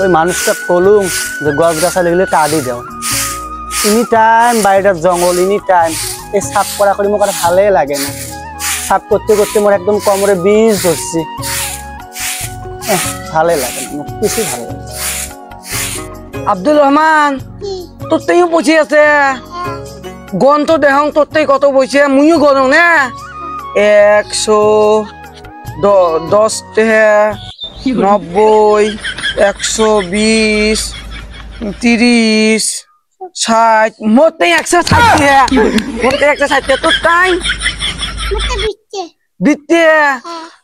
ওই মানুষটা কলুম যে গাছ গাছালি গুলো কাটি দাও এনি টাইম বাইরের জঙ্গল এনি টাইম এই সাফ করা করে মোক আর ভালোই লাগে না সাফ করতে করতে মোর একদম কোমরে বিষ ধরছি ভালোই লাগে না মোক কিছু ভালো লাগে আব্দুল রহমান তোরতেও বসে আছে গন তো দেহং তোরতেই কত বসে মুইও গরম না 110 টাকা 90 120 30 60 মোটে 160 টাকা মোটে 160 টাকা তোর তাই দিতে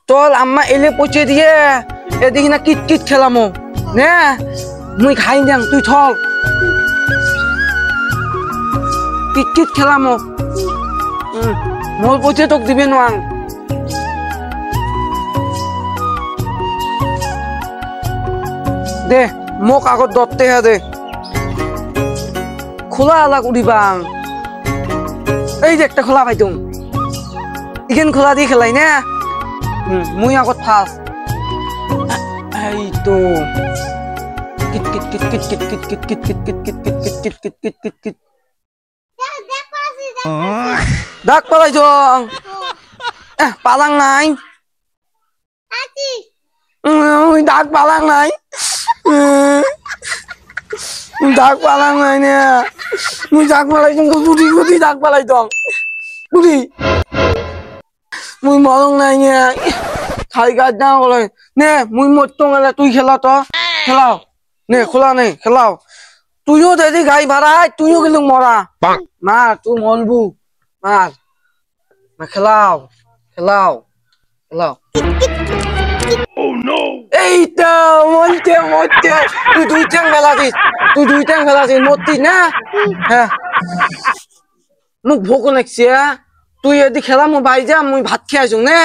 তোর আম্মা এলে পৌঁছে দিয়ে এদিকে না কিট কিট খেলামো না মুই খাই দিয়াং তুই থল কিট কিট খেলামো মোর পৌঁছে তোক দিবে নোয়াং দে মোক আগত দত্তে হ্যাঁ দে খোলা আলাক উড়িবাং এই যে একটা খোলা পাইতুম ইখান খোলা দিয়ে খেলাই না মুই আগত ফাস এই তো kit kit kit kit kit kit kit kit kit kit kit kit kit kit kit kit kit kit ডাক পালাই জং পালাং নাই ডাক পালাং নাই ডাক পালাং নাই নে মুই ডাক পালাই জং গুটি গুটি ডাক পালাই জং গুটি মুই মরং নাই নে খাই গাছ না বলে নে মুই মরতো গেলে তুই খেলা তো খেলাও নে খোলা নেই খেলাও তুইও যদি গাই ভাড়াই তুইও কিন্তু মরা মার তুই মরবু মার খেলাও খেলাও খেলাও এইটা মরতে মরতে তুই দুই ঠ্যাং ফেলাছিস মরতিস না হ্যাঁ মোক ভোক লাগছে তুই এদি খেলা মই বাড়ি যা মুই ভাত খেয়ে আসুন নে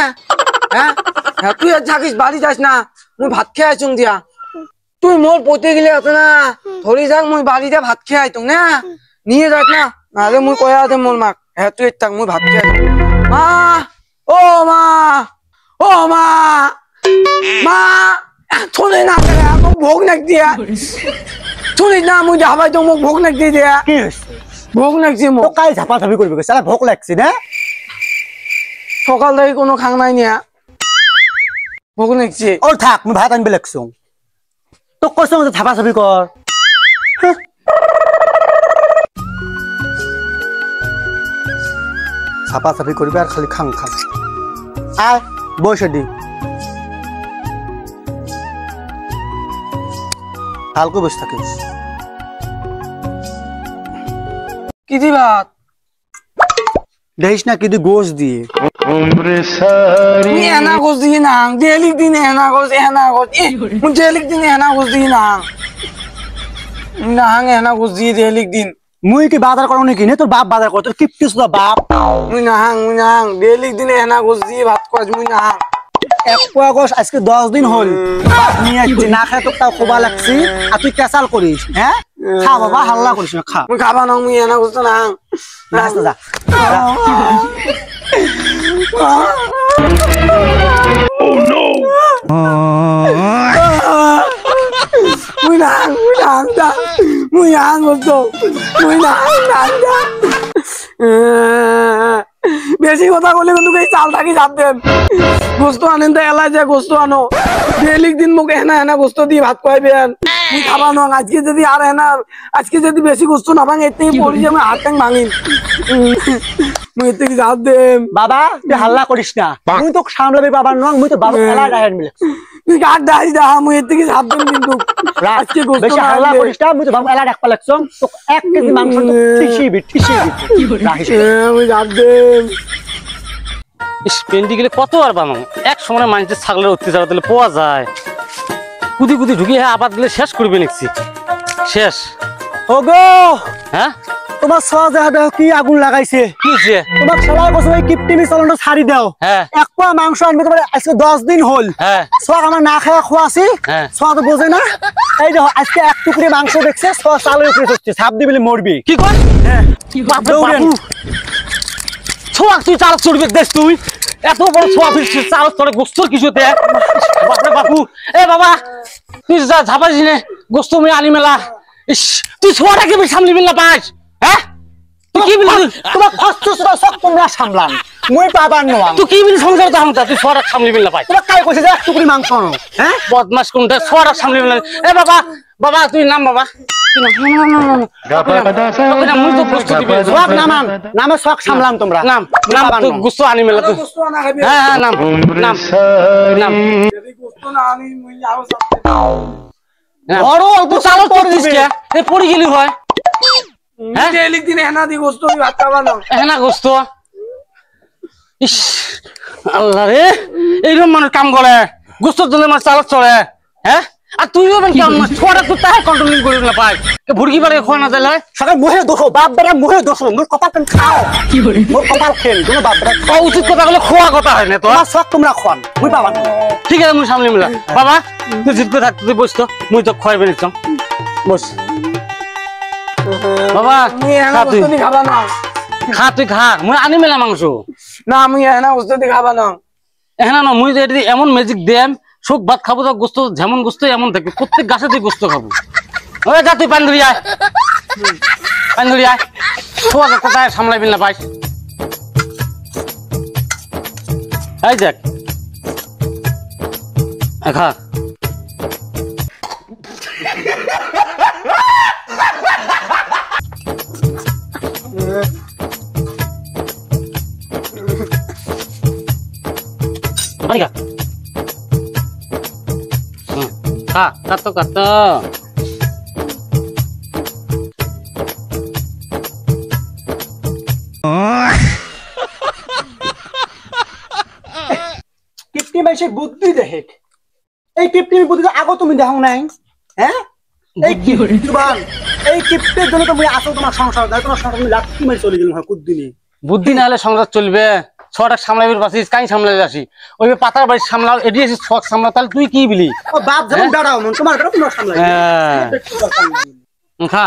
হ্যাঁ তুই আর থাকিস বাড়ি যাস না মুই ভাত খেয়ে আসুন দিয়া তুই মোর পতে গেলে আছে না ধরি যাক মুই বাড়িতে ভাত খেয়ে আইতুম না নিয়ে যাক না নাহলে মুই কয়া আছে মোর মাক হ্যাঁ তুই থাক মুই ভাত খেয়ে আসুন মা ও মা ও মা মা শুনে না মোক ভোগ নাক দিয়া শুনিস না মুই যাবাই তো মোক ভোগ নাক দিয়ে দিয়া ভোগ লাগছে মোক কাই ঝাপাঝাপি করবি কইছ ভোক লাগছে না সকাল থেকে কোনো খাং নাই নিয়া ভোগ লাগছে ওর থাক মুই ভাত আনবে লাগছো তো কইছ যে ঝাপাঝাপি কর ঝাপাঝাপি করবি আর খালি খাং খাং আয় বসে দি হালকা বসে থাকিস কি দি ভাত দেখিস না কিন্তু গোশ দিয়ে এনা গোশ দিয়ে না ডেলিক দিন এনা গোশ ডেলিক দিন এনা গোশ দিয়ে না এনা গোশ দিয়ে ডেলিক দিন মুই কি বাজার করো নাকি নে তোর বাপ বাজার কর তোর কিপটিস তোর বাপ মুই নাহাং ডেলিক দিন এনা গোশ দিয়ে ভাত খাওয়া মুই নাহাং এক পোয়া গোশ আজকে 10 দিন হল নিয়ে আসছি না খায় তোর তাও খোবা লাগছি আর তুই কেসাল করিস হ্যাঁ খা বাবা হাল্লা করিস না খা মুই খাবা না মুই এনা গোশ নাহাং যা Oh no! Mui nang da. Mui nang gosto. Mui nang da. বেশি কথা বলে কিন্তু এই চালটাকে জাপ দেন গোস্ত আনেন তো এলা যে গোস্ত আনো ডেলিক দিন মুখে হেনা গোস্ত দিয়ে ভাত খাইবেন মুই খাবা না আজকে যদি আর হেনা আজকে যদি বেশি গোস্ত না ভাঙে এতেই পড়ি যে আমি হাত ট্যাং ভাঙিন মুই এতে কি জাপ দেন বাবা তুই হাল্লা করিস না মুই তো সামলাবি বাবা নং মুই তো বাবা এলা ডাইরেক্ট মিলে তুই কাট দাই দা মুই এতে কি জাপ দেন কিন্তু আজকে গোস্ত বেশি হাল্লা করিস না মুই তো বাবা এলা ডাকপা লাগছম তো 1 কেজি মাংস তো ঠিসিবি মুই জাপ দেন স্পেন্ডি গেলে কত আর বানাবো এক সময় মানুষের ছাগলের অত্যাচার দিলে পাওয়া যায় কুদি কুদি ঢুকিয়ে হ্যাঁ আবার দিলে শেষ করবে নিচ্ছি শেষ ওগো হ্যাঁ তোমার সহজে দেখো কি আগুন লাগাইছে কি হয়েছে তোমার সবাই বসে ওই কিপটিমি চালানটা ছাড়ি দাও হ্যাঁ এক পোয়া মাংস আনবে তোমার আজকে 10 দিন হল হ্যাঁ সব আমার না খাওয়া খোয়াছি হ্যাঁ সব বোঝে না এই দেখো আজকে এক টুকরি মাংস দেখছে সব চালের উপরে হচ্ছে ছাপ দিবি মরবি কি কর হ্যাঁ দৌড়েন ছোয়া তুই চাল চড়বি দেখ তুই এত বড় ছোয়া ফিরছিস চাল চড়ে গোস্ত কিছুতে বাপরে বাপু এ বাবা তুই যা ঝাপাইস নে গোস্ত মুই আনি মেলা ইস তুই ছোয়াটা কি সামলি মিল না পাস হ্যাঁ তুই কি বলি তোমার কষ্ট সব তোমরা সামলান মই পাবার নোয়াম তুই কি বলি সংসার তো হামতা তুই ছোয়াটা সামলি মিল না পাস তোমার কাই কইছে যে এক টুকরি মাংস আনো হ্যাঁ বদমাস কোনটা ছোয়াটা সামলি মিল এ বাবা বাবা তুই নাম বাবা মুই তো গোস্ত দিবি সব নামান নামে শখ সামলাম তোমরা নাম নাম তো গোস্ত আনি মেলা তুই গোস্ত আনা খাবি হ্যাঁ হ্যাঁ নাম নাম নাম যদি গোস্ত না আনি মুই আরো সাথে বড় অল্প চাল চাল তোর করে দিস দিবে কে এ পড়ি গেলি হয় হ্যাঁ ডেলি দিন হেনা দি গোস্ত ভাত খাবানো এনা গোস্ত ইস আল্লাহ রে এইরকম মানুষ কাম করে গোস্তর জন্য আমার চালত চড়ে হ্যাঁ আর তুইও বেন কেমন ছোড়া তুই তাই কন্ট্রোলিং করি না পাই ভুড়কি বাড়ি খোয়া না দিলে সকাল মুহে দোষো বাপ বেটা মুহে দোষো মোর কপাল কেন খাও কি করে মোর কপাল খেল কোনো বাপ বেটা ও উচিত কথা বলে খোয়া কথা হয় না তো তোমার শখ তোমরা খান মুই পাবা না ঠিক আছে মুই সামনে মিলা বাবা তুই জিততে থাক তুই বস তো মুই তো খোয়াইবে নিচ্ছ বস বাবা মুই হেনা খা তুই গোস্ত দি খাবানো খা তুই খা মুই আনি মেলা মাংস না মুই হেনা গোস্ত দি খাবানো এখানে না মুই যদি এমন ম্যাজিক দেম সুখ ভাত খাবো তো গোস্ত যেমন গোস্ত এমন থাকবে প্রত্যেক গাছে তুই গোস্ত খাবো ওই যা তুই পানি ধরি আয় পানি ধরি আয় ছোয়া কোথায় সামলাইবি না পাইস এই দেখ খা পানি খা খা কাতো কাতো কিপটি মাইসে বুদ্ধি দেখে এই কিপটি বুদ্ধি আগো তুমি দেখো নাই হ্যাঁ এই কি জুবান এই কিপটির জন্য তুমি আসো তোমার সংসার দাও তোমার সংসার তুমি লাত্তি মারি চলে গেল হয় কুদ্দিনে বুদ্ধি না হলে সংসার চলবে ছটা সামলাবির পাশিস কাই সামলাই আসি ওই পাতার বাড়ি সামলাও এটি আসিস শখ সামলাও তাহলে তুই কি বিলি ও বাপ যখন বেড়াও মন তোমার বেড়াও তোমার সামলাই খা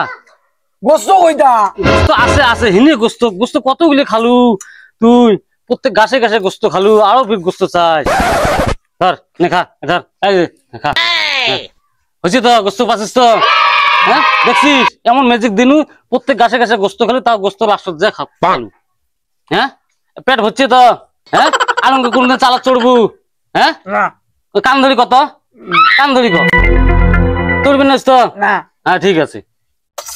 গোস্ত কইতা গোস্ত আছে আছে হিনে গোস্ত গোস্ত কতগুলি খালু তুই প্রত্যেক গাছে গাছে গোস্ত খালু আরো গোস্ত চাই ধর নে খা ধর এই যে খা হয়েছে তো গোস্ত পাচ্ছিস তো হ্যাঁ দেখছিস এমন ম্যাজিক দিনু প্রত্যেক গাছে গাছে গোস্ত খালু তাও গোস্ত লাস্ট যা খালু হ্যাঁ পেট হচ্ছে তো হ্যাঁ আলঙ্গ কোনদিন চালা চড়বু হ্যাঁ না কান ধরি কত কান ধরি কত চড়বি না তো না হ্যাঁ ঠিক আছে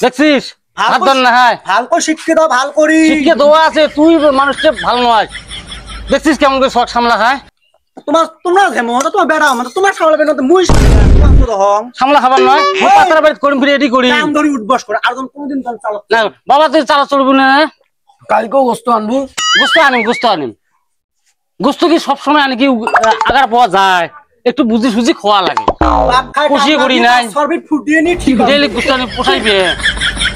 দেখছিস হাত ধর না হ্যাঁ ভাল করে শিক্ষে দাও ভাল করি শিখে দেওয়া আছে তুই মানুষটা ভালো নয় দেখছিস কেমন করে শখ সামলা খায় তোমার তোমরা যেমন তোমার বেড়াও মানে তোমার সামলাবে না তো মুই হং সামলা খাবার নয় পাতার বাড়ি করিম ফিরে এটি করি কাম ধরি উঠবস করে আর কোনদিন চালাও না বাবা তুই চালা চড়বি না কালকেও গোস্ত আনবো গোস্ত আনিম গোস্ত আনিম গোস্ত কি সবসময় আনি কি আগার পাওয়া যায় একটু বুঝি সুঝি খাওয়া লাগে বাপ খাই খুশি করি নাই। সরবিট ফুটিয়ে নি ঠিক ডেলি গোস্ত আনি পোষাইবে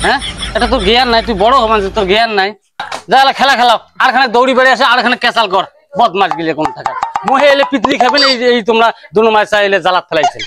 হ্যাঁ এটা তোর জ্ঞান নাই তুই বড় হমান তোর জ্ঞান নাই যা খেলা খেলাও আর খানে দৌড়ি বেড়ে আসে আর খানে কেসাল কর বদমাস গিলে কোন থাকা মহে এলে পিতলি খাবেন এই তোমরা দুনো মাস এলে জ্বালাত ফেলাইছেন